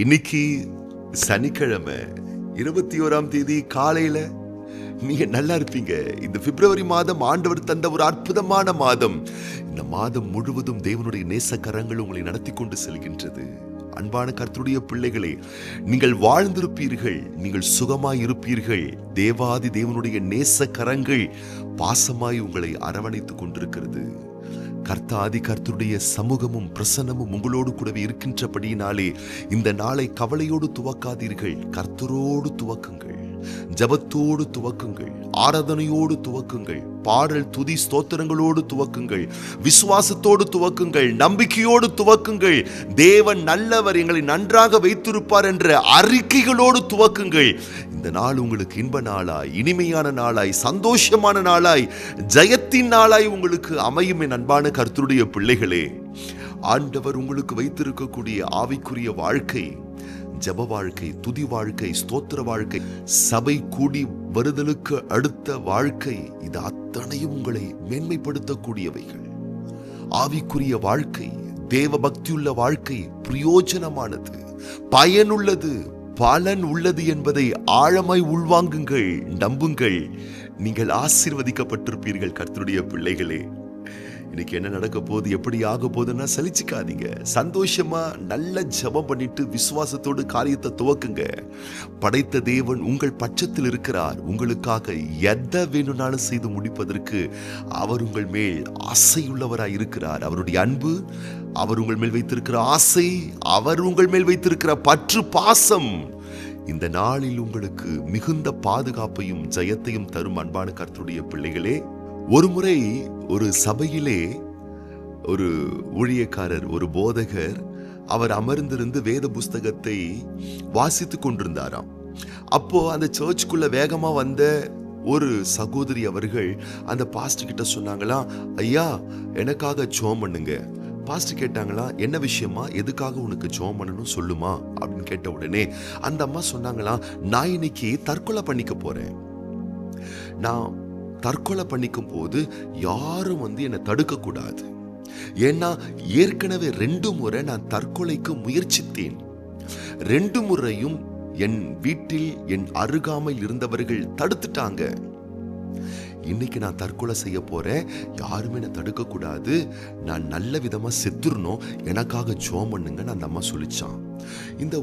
இன்னைக்கு சனிக்கிழமை 21ஆம் தேதி காலையில நீங்க நல்லா இருப்பீங்க. இந்த பிப்ரவரி மாதம் ஆண்டவர் தந்த ஒரு அற்புதமான மாதம். இந்த மாதம் முழுவதும் தேவனுடைய நேசக்கரங்கள் உங்களை நடத்தி கொண்டு செல்கின்றது. அன்பான கர்த்தருடைய பிள்ளைகளே, நீங்கள் வாழ்ந்திருப்பீர்கள், நீங்கள் சுகமாய் இருப்பீர்கள். தேவாதி தேவனுடைய நேசக்கரங்கள் பாசமாய் உங்களை அரவணைத்துக் கொண்டிருக்கிறது. கர்த்தாதி கர்த்தருடைய சமூகமும் பிரசன்னமும் உங்களோடு கூடவே இருக்கின்றபடியினாலே இந்த நாளை கவலையோடு துவக்காதீர்கள். கர்த்தரோடு துவக்குங்கள், ஜபத்தோடு துவக்குங்கள், ஆராதனையோடு துவக்குங்கள், பாடல் துதி ஸ்தோத்திரங்களோடு துவக்குங்கள், விசுவாசத்தோடு துவக்குங்கள், நம்பிக்கையோடு துவக்குங்கள். தேவன் நல்லவர், எங்களை நன்றாக வைத்திருப்பார் என்ற அறிக்கைகளோடு துவக்குங்கள். இந்த நாள் உங்களுக்கு இன்ப நாளாய், இனிமையான நாளாய், சந்தோஷமான நாளாய், ஜெயத்தின் நாளாய் உங்களுக்கு அமையும். என் அன்பான கர்த்தருடைய பிள்ளைகளே, ஆண்டவர் உங்களுக்கு வைத்திருக்கக்கூடிய ஆவிக்குரிய வாழ்க்கை, ஜப வாழ்க்கை, துதி வாழ்க்கை, ஸ்தோத்திர வாழ்க்கை, சபை கூடி வருதலுக்கு அடுத்த வாழ்க்கை, இது அத்தனையும் உங்களை மேன்மைப்படுத்தக்கூடியவைகள். ஆவிக்குரிய வாழ்க்கை, தேவ பக்தியுள்ள வாழ்க்கை பிரயோஜனமானது, பயனுள்ளது, பலன் உள்ளது என்பதை ஆழமாய் உள்வாங்குங்கள், நம்புங்கள். நீங்கள் ஆசீர்வதிக்கப்பட்டிருப்பீர்கள் கர்த்தருடைய பிள்ளைகளே. இன்னைக்கு என்ன நடக்க போகுது, எப்படி ஆக போகுதுன்னா சலிச்சுக்காதீங்க. சந்தோஷமா நல்ல ஜெபம் பண்ணிட்டு விசுவாசத்தோடு காரியத்தை துவக்குங்க. படைத்த தேவன் உங்கள் பட்சத்தில் இருக்கிறார். உங்களுக்காக எதை வேணும்னாலும் செய்து முடிப்பதற்கு அவர் உங்கள் மேல் ஆசையுள்ளவராய் இருக்கிறார். அவருடைய அன்பு, அவர் உங்கள் மேல் வைத்திருக்கிற ஆசை, அவர் உங்கள் மேல் வைத்திருக்கிற பற்று, பாசம் இந்த நாளில் உங்களுக்கு மிகுந்த பாதுகாப்பையும் ஜெயத்தையும் தரும். அன்பான கர்த்தருடைய பிள்ளைகளே, ஒரு முறை ஒரு சபையிலே ஒரு ஊழியக்காரர், ஒரு போதகர், அவர் அமர்ந்திருந்து வேத புஸ்தகத்தை வாசித்து கொண்டிருந்தாராம். அப்போ அந்த சர்ச்சுக்குள்ள வேகமா வந்த ஒரு சகோதரி அவர்கள் அந்த பாஸ்டர் கிட்ட சொன்னாங்களாம், ஐயா எனக்காக ஜெபம் பண்ணுங்க. பாஸ்டர் கேட்டாங்களா, என்ன விஷயமா, எதுக்காக உனக்கு ஜெபம் பண்ணணும் சொல்லுமா அப்படின்னு கேட்ட உடனே அந்த அம்மா சொன்னாங்களாம், நான் இன்னைக்கு தற்கொலை பண்ணிக்க போறேன். நான் தற்கொலை பண்ணிக்கும் போது யாரும் என்னை தடுக்க கூடாது. ஏன்னா ஏற்கனவே 2 முறை நான் தற்கொலைக்கு முயற்சித்தேன். 2 முறையும் என் வீட்டில் என் அருகாமையில் இருந்தவர்கள் தடுத்துட்டாங்க. இன்னைக்கு நான் தற்கொலை செய்ய போறேன், யாருமே என்னை தடுக்க கூடாது, நான் நல்ல விதமா செத்துறணும், எனக்காக ஜெபம் பண்ணுங்கன்னு அந்த அம்மா சொல்லிச்சான். இந்த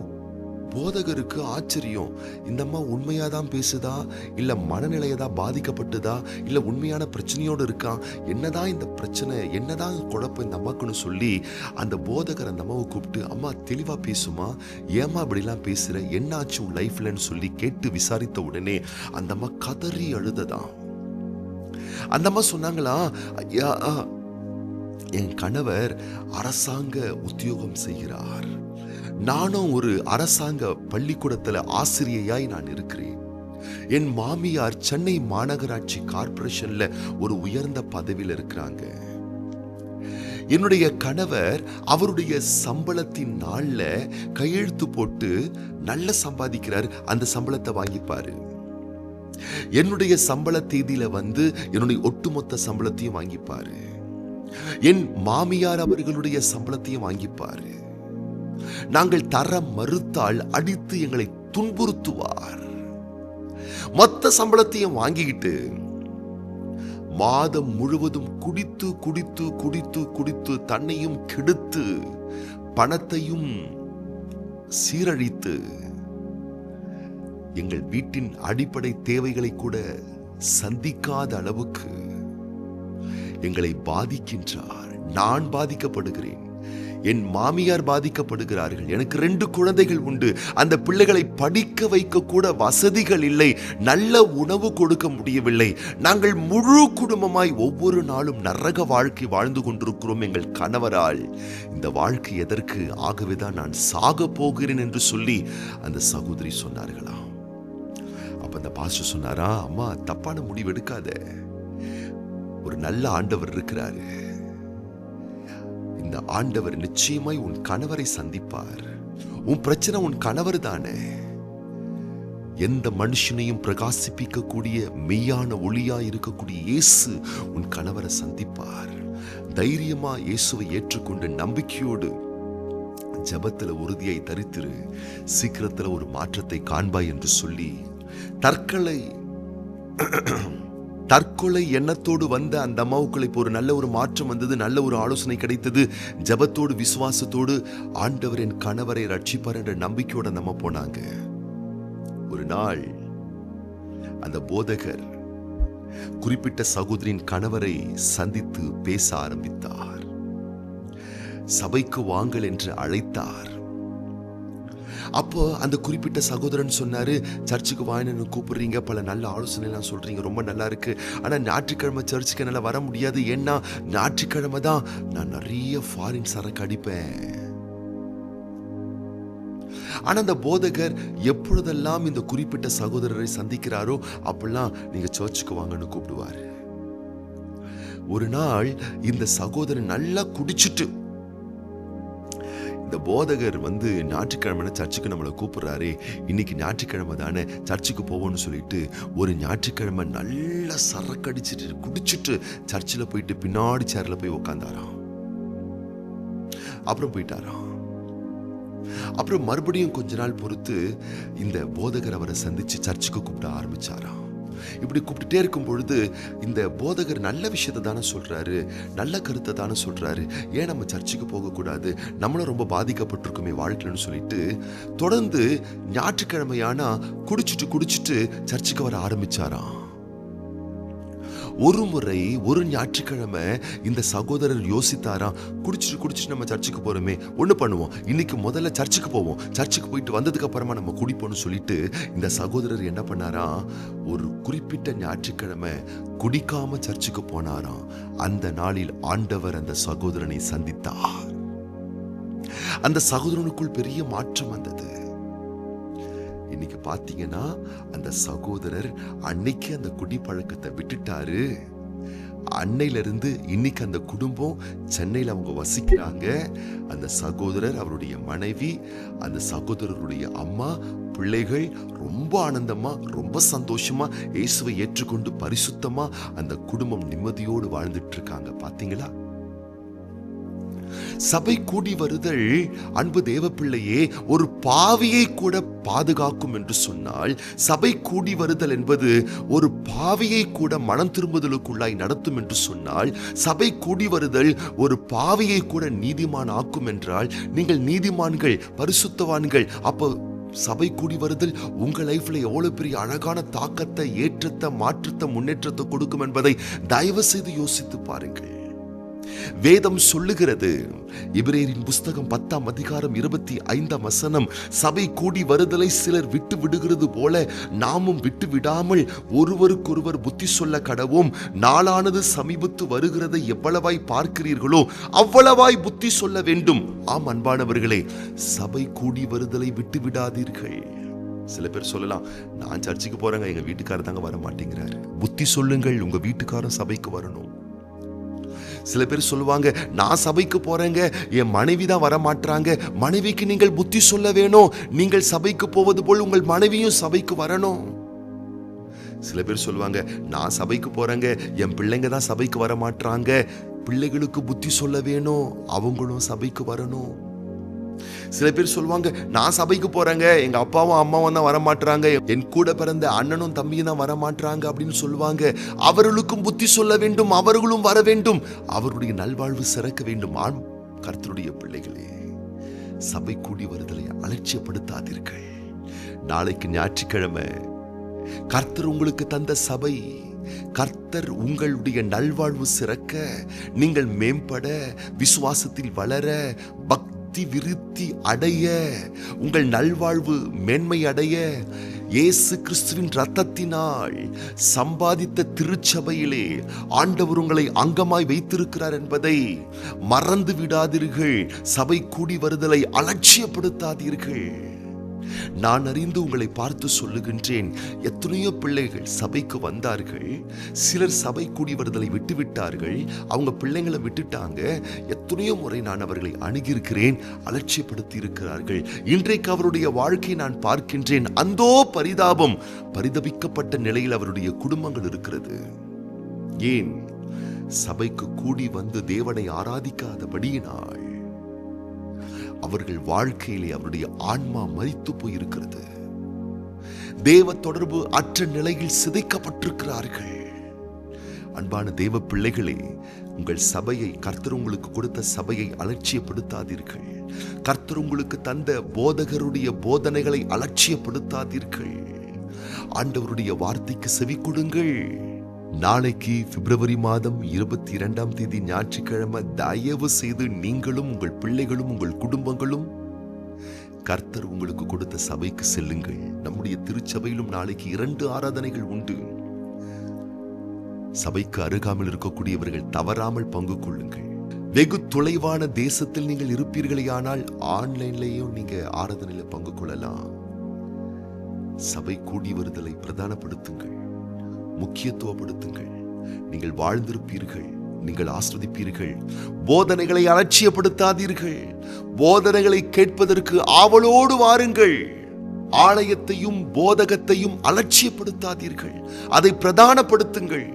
போதகருக்கு ஆச்சரியம். இந்த அம்மா உண்மையாதான் பேசுதா, இல்ல மனநிலையதான் பாதிக்கப்பட்டுதா, இல்ல உண்மையான பிரச்சனையோடு இருக்கா, என்னதான் இந்த பிரச்சனை, என்னதான் குழப்பம் இந்த அம்மாக்குன்னு சொல்லி அந்த போதகர் அந்த அம்மாவை கூப்பிட்டு, அம்மா தெளிவா பேசுமா, ஏமா இப்படிலாம் பேசுற, என்ன ஆச்சு உன் லைஃப்லன்னு சொல்லி கேட்டு விசாரித்த உடனே அந்த அம்மா கதறி அழுததான். அந்த அம்மா சொன்னாங்களா, ஐயா என் கணவர் அரசாங்க உத்தியோகம் செய்கிறார், நானும் ஒரு அரசாங்க பள்ளிக்கூடத்துல ஆசிரியையாய் நான் இருக்கிறேன். என் மாமியார் சென்னை மாநகராட்சி கார்ப்பரேஷன்ல ஒரு உயர்ந்த பதவியில் இருக்கிறாங்க. என்னுடைய கணவர் அவருடைய சம்பளத்தின் நாள்ல கையெழுத்து போட்டு நல்ல சம்பாதிக்கிறார், அந்த சம்பளத்தை வாங்கிப்பாரு. என்னுடைய சம்பள தேதியில என்னுடைய ஒட்டுமொத்த சம்பளத்தையும் வாங்கிப்பாரு. என் மாமியார் அவர்களுடைய சம்பளத்தையும் வாங்கிப்பாரு. நாங்கள் தர மறுத்தால் அடித்து எங்களை துன்புறுத்துவார். மொத்த சம்பளத்தையும் வாங்கிக்கிட்டு மாதம் முழுவதும் குடித்து குடித்து குடித்து குடித்து தன்னையும் கெடுத்து பணத்தையும் சீரழித்து எங்கள் வீட்டின் அடிப்படை தேவைகளை கூட சந்திக்காத அளவுக்கு எங்களை பாதிக்கின்றார். நான் பாதிக்கப்படுகிறேன், என் மாமியார் பாதிக்கப்படுகிறார்கள். எனக்கு 2 குழந்தைகள் உண்டு. அந்த பிள்ளைகளை படிக்க வைக்க கூட வசதிகள் இல்லை, நல்ல உணவு கொடுக்க முடியவில்லை. நாங்கள் முழு குடும்பமாய் ஒவ்வொரு நாளும் நரக வாழ்க்கை வாழ்ந்து கொண்டிருக்கிறோம் எங்கள் கணவரால். இந்த வாழ்க்கை எதற்கு, ஆகவேதான் நான் சாக போகிறேன் என்று சொல்லி அந்த சகோதரி சொன்னார்களாம். அப்ப அந்த பாஸ்டர் சொன்னாரா, அம்மா தப்பான முடிவு எடுக்காத, ஒரு நல்ல ஆண்டவர் இருக்கிறாரு. இந்த ஆண்டவர் நிச்சயமாய் உன் கணவரை சந்திப்பார். உன் பிரச்சனை உன் கணவர் தானே. எந்த மனுஷனையும் பிரகாசிப்பிக்க கூடிய மெய்யான ஒளியா இருக்கக்கூடிய இயேசு உன் கணவரை சந்திப்பார். தைரியமா இயேசுவை ஏற்றுக்கொண்டு நம்பிக்கையோடு ஜெபத்துல உறுதியை தரித்திரு, சீக்கிரத்துல ஒரு மாற்றத்தை காண்பாய் என்று சொல்லி தற்கொலை எண்ணத்தோடு வந்த அந்த அம்மாவுக்குள்ள இப்போ ஒரு நல்ல ஒரு மாற்றம் வந்தது, நல்ல ஒரு ஆலோசனை கிடைத்தது. ஜெபத்தோடு விசுவாசத்தோடு ஆண்டவர் என் கணவரை ரட்சிப்பார் என்ற நம்பிக்கையோட அந்த அம்மா போனாங்க. ஒரு நாள் அந்த போதகர் குறிப்பிட்ட சகோதரின் கணவரை சந்தித்து பேச ஆரம்பித்தார். சபைக்கு வாங்கள் என்று அழைத்தார். அப்போ அந்த குறிப்பிட்ட சகோதரன் சொன்னாரு, சர்ச்சுக்கு வாங்க கூப்பிடுறீங்க, பல நல்ல ஆலோசனை எல்லாம் சொல்றீங்க, ரொம்ப நல்லா இருக்கு. ஆனா ஞாயிற்றுக்கிழமை சர்ச்சுக்கு என்னால வர முடியாது. ஏன்னா ஞாயிற்றுக்கிழமை தான் நான் நிறைய ஃபாரின் சரக்கு அடிப்பேன். ஆனா அந்த போதகர் எப்பொழுதெல்லாம் இந்த குறிப்பிட்ட சகோதரரை சந்திக்கிறாரோ அப்பெல்லாம் நீங்க சர்ச்சுக்கு வாங்கன்னு கூப்பிடுவாரு. ஒரு நாள் இந்த சகோதரன் நல்லா குடிச்சிட்டு, இந்த போதகர் ஞாயிற்றுக்கிழமை சர்ச்சுக்கு நம்மளை கூப்பிடுறாரு, இன்னைக்கு ஞாயிற்றுக்கிழமை தானே சர்ச்சுக்கு போவோம்னு சொல்லிட்டு ஒரு ஞாயிற்றுக்கிழமை நல்லா சரக்கு அடிச்சுட்டு குடிச்சிட்டு சர்ச்சில் போயிட்டு பின்னாடி சேர்ல போய் உக்காந்தாராம். அப்புறம் போயிட்டாராம். அப்புறம் மறுபடியும் கொஞ்ச நாள் பொறுத்து இந்த போதகர் அவரை சந்திச்சு சர்ச்சுக்கு கூப்பிட ஆரம்பிச்சாராம். இப்படி கூப்பிட்டுட்டே இருக்கும் பொழுது இந்த போதகர் நல்ல விஷயத்தை தானே சொல்றாரு, நல்ல கருத்தை தானே சொல்றாரு, ஏன் நம்ம சர்ச்சுக்கு போகக்கூடாது, நம்மளும் ரொம்ப பாதிக்கப்பட்டிருக்குமே வாழ்க்கைன்னு சொல்லிட்டு தொடர்ந்து ஞாயிற்றுக்கிழமையானா குடிச்சிட்டு சர்ச்சுக்கு வர ஆரம்பிச்சாராம். ஒரு முறை ஒரு ஞாயிற்றுக்கிழமை இந்த சகோதரர் யோசித்தாராம், குடிச்சிட்டு நம்ம சர்ச்சுக்கு போறோமே, ஒண்ணு பண்ணுவோம், இன்னைக்கு முதல்ல சர்ச்சுக்கு போவோம், சர்ச்சுக்கு போயிட்டு வந்ததுக்கு அப்புறமா நம்ம குடிப்போம்னு சொல்லிட்டு இந்த சகோதரர் என்ன பண்ணாராம், ஒரு குறிப்பிட்ட ஞாயிற்றுக்கிழமை குடிக்காம சர்ச்சுக்கு போனாராம். அந்த நாளில் ஆண்டவர் அந்த சகோதரனை சந்தித்தார். அந்த சகோதரனுக்குள் பெரிய மாற்றம் வந்தது. இன்னைக்கு பாத்தீங்கன்னா அந்த சகோதரர் அன்னைக்கு அந்த குடிப்பழக்கத்தை விட்டுட்டாரு. அன்னையில இருந்து இன்னைக்கு அந்த குடும்பம் சென்னையில அவங்க வசிக்கிறாங்க. அந்த சகோதரர், அவருடைய மனைவி, அந்த சகோதரருடைய அம்மா, பிள்ளைகள் ரொம்ப ஆனந்தமா ரொம்ப சந்தோஷமா இயேசுவை ஏற்றுக்கொண்டு பரிசுத்தமா அந்த குடும்பம் நிம்மதியோடு வாழ்ந்துட்டு இருக்காங்க. பாத்தீங்களா? சபை கூடி வருதல் அன்பு தேவ பிள்ளையே ஒரு பாவியை கூட பாதுகாக்கும் என்று சொன்னால், சபை கூடி வருதல் என்பது ஒரு பாவியை கூட மனம் திரும்புதலுக்குள்ளாய் நடத்தும் என்று சொன்னால், சபை கூடி வருதல் ஒரு பாவியை கூட நீதிமான் ஆக்கும் என்றால், நீங்கள் நீதிமான்கள், பரிசுத்தவான்கள். அப்போ சபை கூடி வருதல் உங்க லைஃப்ல எவ்வளவு பெரிய அழகான தாக்கத்தை, ஏற்றத்தை, மாற்றத்தை, முன்னேற்றத்தை கொடுக்கும் என்பதை தயவு செய்து யோசித்து பாருங்கள். வேதம் சொல்லுகிறது, எபிரேயரின் புஸ்தகம் 10ஆம் அதிகாரம் 25ஆம் வசனம், சபை கூடி வருதலை சிலர் விட்டு விடுகிறது போல நாமும் விட்டு விடாமல் ஒருவருக்கொருவர் புத்தி சொல்ல கடவோம். நாளானது சமீபத்து வருகிறதை எவ்வளவாய் பார்க்கிறீர்களோ அவ்வளவாய் புத்தி சொல்ல வேண்டும். ஆம் அன்பானவர்களே, சபை கூடி வருதலை விட்டு விடாதீர்கள். சில பேர் சொல்லலாம், நான் சர்ச்சுக்கு போறேங்க, எங்க வீட்டுக்காரர் தாங்க வர மாட்டேங்கிறாரு. புத்தி சொல்லுங்கள், உங்க வீட்டுக்காரன் சபைக்கு வரணும். சில பேர் சொல்லுவாங்க, நான் சபைக்கு போறேங்க, என் மனைவி தான் வர மாட்டாங்க. மனைவிக்கு நீங்கள் புத்தி சொல்ல வேணும். நீங்கள் சபைக்கு போவது போல் உங்கள் மனைவியும் சபைக்கு வரணும். சில பேர் சொல்லுவாங்க, நான் சபைக்கு போறேங்க, என் பிள்ளைங்க தான் சபைக்கு வர மாட்டாங்க. பிள்ளைகளுக்கு புத்தி சொல்ல வேணும், அவங்களும் சபைக்கு வரணும். சில பேர் சொல்லுவாங்க, நான் சபைக்கு போறேங்க, எங்க அப்பாவும் அம்மாவும் தான் வர மாட்டாங்க, என் கூட பிறந்த அண்ணனும் தம்பியும் தான் வர மாட்டாங்க அப்படின்னு சொல்லுவாங்க. அவர்களுக்கும் புத்தி சொல்ல வேண்டும், அவர்களும் வர வேண்டும், அவருடைய நல்வாழ்வு சிறக்க வேண்டும். கர்த்தருடைய பிள்ளைகளே, சபை கூடி வருதலை அலட்சியப்படுத்தாதீர்கள். நாளைக்கு ஞாயிற்றுக்கிழமை கர்த்தர் உங்களுக்கு தந்த சபை, கர்த்தர் உங்களுடைய நல்வாழ்வு சிறக்க, நீங்கள் மேம்பட, விசுவாசத்தில் வளர, விருத்தி அடைய, உங்கள் நல்வாழ்வு மேன்மை அடைய இயேசு கிறிஸ்துவின் இரத்தத்தினால் சம்பாதித்த திருச்சபையிலே ஆண்டவர் உங்களை அங்கமாய் வைத்திருக்கிறார் என்பதை மறந்து விடாதீர்கள். சபை கூடி வருதலை அலட்சியப்படுத்தாதீர்கள். நான் அறிந்து உங்களை பார்த்து சொல்லுகின்றேன், எத்தனையோ பிள்ளைகள் சபைக்கு வந்தார்கள், சிலர் சபை கூடி வருதலை விட்டுவிட்டார்கள், அவங்க பிள்ளைங்களை விட்டுட்டாங்க. எத்தனையோ முறை நான் அவர்களை அணுகியிருக்கிறேன், அலட்சியப்படுத்தி இருக்கிறார்கள். இன்றைக்கு அவருடைய வாழ்க்கையை நான் பார்க்கின்றேன். அந்தோ பரிதாபம், பரிதபிக்கப்பட்ட நிலையில் அவருடைய குடும்பங்கள் இருக்கிறது. ஏன்? சபைக்கு கூடி வந்து தேவனை ஆராதிக்காதபடியினால். அவர்கள் வாழ்க்கையிலே அவருடைய ஆன்மா மரித்து போயிருக்கிறது. தேவ தொடர்பு அற்ற நிலையில் சிதைக்கப்பட்டிருக்கிறார்கள். அன்பான தேவ பிள்ளைகளே, உங்கள் சபையை, கர்த்தர் உங்களுக்கு கொடுத்த சபையை அலட்சியப்படுத்தாதீர்கள். கர்த்தர் உங்களுக்கு தந்த போதகருடைய போதனைகளை அலட்சியப்படுத்தாதீர்கள். ஆண்டவருடைய வார்த்தைக்கு செவி கொடுங்கள். நாளைக்கு பிப்ரவரி மாதம் 22ஆம் தேதி ஞாயிற்றுக்கிழமை தயவு செய்து நீங்களும் உங்கள் பிள்ளைகளும் உங்கள் குடும்பங்களும் கர்த்தர் உங்களுக்கு கொடுத்த சபைக்கு செல்லுங்கள். நம்முடைய திருச்சபையிலும் நாளைக்கு 2 ஆராதனைகள் உண்டு. சபைக்கு அருகாமல் இருக்கக்கூடியவர்கள் தவறாமல் பங்கு கொள்ளுங்கள். வெகு தொலைவான தேசத்தில் நீங்கள் இருப்பீர்களேயானால் ஆன்லைன்லயும் நீங்க ஆராதனையில பங்கு கொள்ளலாம். சபை கூடி வருதலை பிரதானப்படுத்துங்கள், முக்கியத்துவப்படுத்துங்கள். நீங்கள் வாழ்ந்திருப்பீர்கள், நீங்கள் ஆஸ்வதிப்பீர்கள். போதனைகளை அலட்சியப்படுத்தாதீர்கள். போதனைகளை கேட்பதற்கு ஆவலோடு வாருங்கள். ஆலயத்தையும் போதகத்தையும் அலட்சியப்படுத்தாதீர்கள், அதை பிரதானப்படுத்துங்கள்.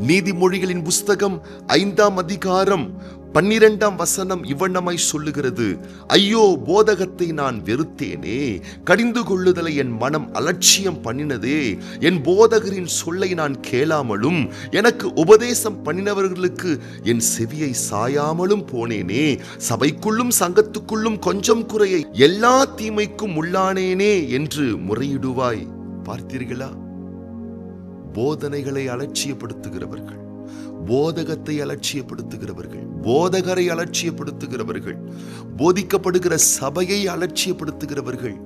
நீதிமொழிகளின் புஸ்தகம் 5ஆம் அதிகாரம் 12ஆம் வசனம் இவ்வண்ணமாய் சொல்லுகிறது: ஐயோ, போதகத்தை நான் வெறுத்தேனே, கடிந்து கொள்ளுதலை என் மனம் அலட்சியம் பண்ணினதே. என் போதகரின் சொல்லை நான் கேளாமலும் எனக்கு உபதேசம் பண்ணினவர்களுக்கு என் செவியை சாயாமலும் போனேனே. சபைக்குள்ளும் சங்கத்துக்குள்ளும் கொஞ்சம் குறையை எல்லா தீமைக்கும் உள்ளானேனே என்று முறையிடுவாய். பார்த்தீர்களா? போதனைகளை அலட்சியப்படுத்துகிறவர்கள், போதகத்தை அலட்சியப்படுத்துகிறவர்கள், போதகரை அலட்சியப்படுத்துகிறவர்கள், போதிக்கப்படுகிற சபையை அலட்சியப்படுத்துகிறவர்கள்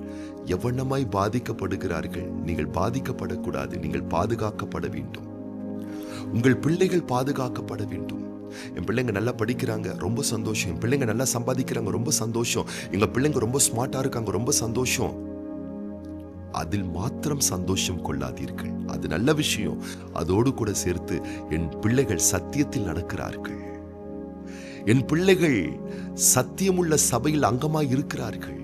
எவ்வண்ணமாய் பாதிக்கப்படுகிறார்கள். நீங்கள் பாதிக்கப்படக்கூடாது. நீங்கள் பாதுகாக்கப்பட வேண்டும். உங்கள் பிள்ளைகள் பாதுகாக்கப்பட வேண்டும். என் பிள்ளைங்க நல்லா படிக்கிறாங்க, ரொம்ப சந்தோஷம். என் பிள்ளைங்க நல்லா சம்பாதிக்கிறாங்க, ரொம்ப சந்தோஷம். எங்க பிள்ளைங்க ரொம்ப ஸ்மார்ட்டா இருக்காங்க, ரொம்ப சந்தோஷம். அதில் மாத்திரம் சந்தோஷம் கொள்ளாதீர்கள். அது நல்ல விஷயம். அதோடு கூட சேர்த்து என் பிள்ளைகள் சத்தியத்தில் நடக்கிறார்கள், என் பிள்ளைகள் சத்தியமுள்ள சபையில் அங்கமாய் இருக்கிறார்கள்,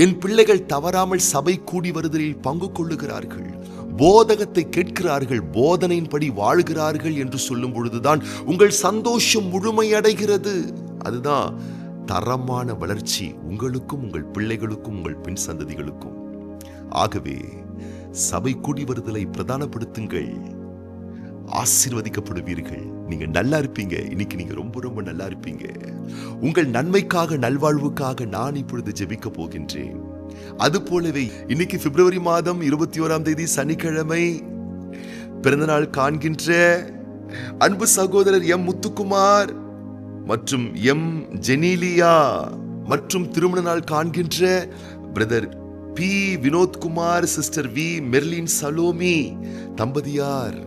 என் பிள்ளைகள் தவறாமல் சபை கூடி வருதலில் பங்கு கொள்ளுகிறார்கள், போதகத்தை கேட்கிறார்கள், போதனையின்படி வாழ்கிறார்கள் என்று சொல்லும் பொழுதுதான் உங்கள் சந்தோஷம் முழுமையடைகிறது. அதுதான் தரமான வளர்ச்சி உங்களுக்கும் உங்கள் பிள்ளைகளுக்கும் உங்கள் பின் சந்ததிகளுக்கும். ஆகவே சபை கூடி வருதலை பிரதானப்படுத்துங்கள். ஆசீர்வதிக்கப்படுவீர்கள். நீங்க நல்லா இருப்பீங்க. இன்னைக்கு நீங்க ரொம்ப ரொம்ப நல்லா இருப்பீங்க. உங்கள் நன்மைக்காக, நல்வாழ்வுக்காக நான் இப்பொழுது ஜெபிக்க போகின்றேன். அது போலவே இன்னைக்கு பிப்ரவரி மாதம் 21ஆம் தேதி சனிக்கிழமை பிறந்தநாள் காண்கின்ற அன்பு சகோதரர் எம் முத்துக்குமார் மற்றும் எம் ஜெனீலியா மற்றும் திருமண நாள் காண்கின்ற brother B Vinothkumar, sister V Merlin Salomi தம்பதியார்,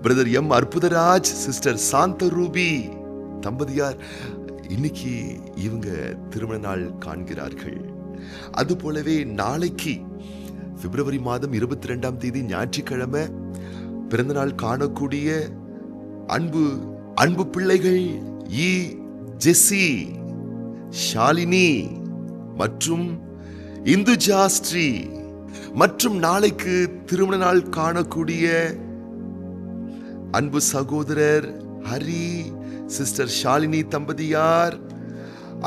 brother M Arputharaj, sister Santha Ruby தம்பதியார், இன்னைக்கு இவங்க திருமண நாள் காண்கிறார்கள். அது போலவே நாளைக்கு பிப்ரவரி மாதம் 22ஆம் தேதி ஞாயிற்றுக்கிழமை பிறந்த நாள் காணக்கூடிய அன்பு பிள்ளைகள் இ ஜெசி, ஷாலினி மற்றும் இந்துஜா ஸ்ரீ மற்றும் நாளைக்கு திருமண நாள் காணக்கூடிய அன்பு சகோதரர் ஹரி, சிஸ்டர் ஷாலினி தம்பதியார்,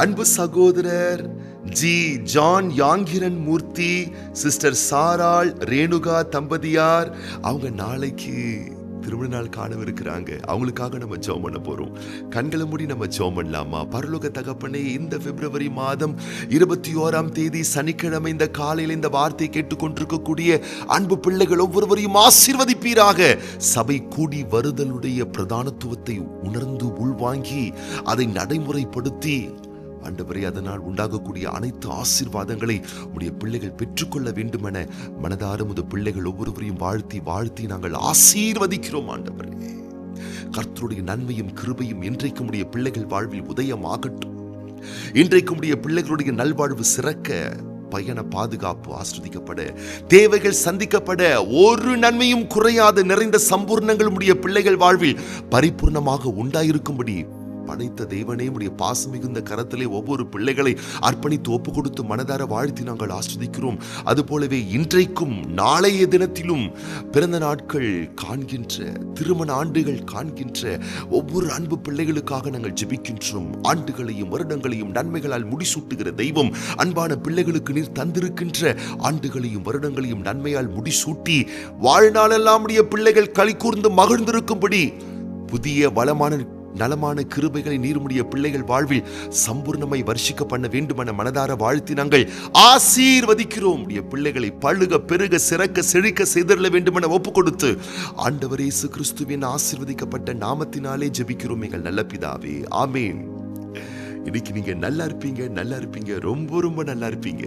அன்பு சகோதரர் ஜி ஜான் யாங்கிரன் மூர்த்தி, சிஸ்டர் சாராள் ரேணுகா தம்பதியார், அவங்க நாளைக்கு திருமண நாள் காணவிருக்கிறாங்க. அவங்களுக்காக நம்ம ஜெபம் பண்ண போறோம். கண்களை மூடி நம்ம ஜெபம் பண்ணலாமா? பரலோக தகப்பனே, இந்த பிப்ரவரி மாதம் 21ஆம் தேதி சனிக்கிழமை இந்த காலையில் இந்த வார்த்தை கேட்டுக்கொண்டிருக்கக்கூடிய அன்பு பிள்ளைகள் ஒவ்வொருவரையும் ஆசீர்வதிப்பீராக. சபை கூடி வருதலுடைய பிரதானத்துவத்தை உணர்ந்து உள்வாங்கி அதை நடைமுறைப்படுத்தி ஆண்டவரே, அதனால் உண்டாகக்கூடிய அனைத்து ஆசீர்வாதங்களை உடைய பிள்ளைகள் பெற்றுக்கொள்ள வேண்டும் என மனதார உமது பிள்ளைகள் ஒவ்வொருவரையும் வாழ்த்தி நாங்கள் ஆசீர்வதிக்கிறோம். ஆண்டவரே, கர்த்தருடைய நன்மையும் கிருபையும் இன்றைக்கும் உடைய பிள்ளைகள் வாழ்வில் உதயமாகட்டும். இன்றைக்கும் உடைய பிள்ளைகளுடைய நல்வாழ்வு சிறக்க, பயண பாதுகாப்பு ஆஸ்வதிக்கப்பட, தேவைகள் சந்திக்கப்பட, ஒரு நன்மையும் குறையாத நிறைந்த சம்பூர்ணங்கள் உடைய பிள்ளைகள் வாழ்வில் பரிபூர்ணமாக உண்டாயிருக்கும்படி படைத்த தேவனே, உடைய பாசம் மிகுந்த கரத்திலே ஒவ்வொரு பிள்ளைகளை அர்ப்பணித்து ஒப்பு கொடுத்து மனதார வாழ்த்தி நாங்கள் ஆஸ்வதிக்கிறோம். அதுபோலவே இன்றைக்கும் நாளைய தினத்திலும் பிறந்த நாட்கள் காண்கின்ற, திருமண ஆண்டுகள் காண்கின்ற ஒவ்வொரு அன்பு பிள்ளைகளுக்காக நாங்கள் ஜெபிக்கின்றோம். ஆண்டுகளையும் வருடங்களையும் நன்மைகளால் முடிசூட்டுகிற தெய்வம், அன்பான பிள்ளைகளுக்கு நீர் தந்திருக்கின்ற ஆண்டுகளையும் வருடங்களையும் நன்மையால் முடிசூட்டி வாழ்நாளெல்லாம் உடைய பிள்ளைகள் களி கூர்ந்து மகிழ்ந்திருக்கும்படி புதிய வளமான நலமான கிருபைகளை நீருமுடைய பிள்ளைகள் வாழ்வில் சம்பூர்ணமாய் வர்ஷிக்க பண்ண வேண்டுமென மனதார வாழ்த்தி நாங்கள் ஆசீர்வதிக்கிறோம். உடைய பிள்ளைகளை பழுக பெருக சிறக்க செழிக்க செய்தரல வேண்டுமென ஒப்பு கொடுத்து ஆண்டவர் இயேசு கிறிஸ்துவின் ஆசீர்வதிக்கப்பட்ட நாமத்தினாலே ஜெபிக்கிறோம் எங்கள் நல்ல பிதாவே, ஆமேன். இன்னைக்கு நீங்க நல்லா இருப்பீங்க, ரொம்ப ரொம்ப நல்லா இருப்பீங்க.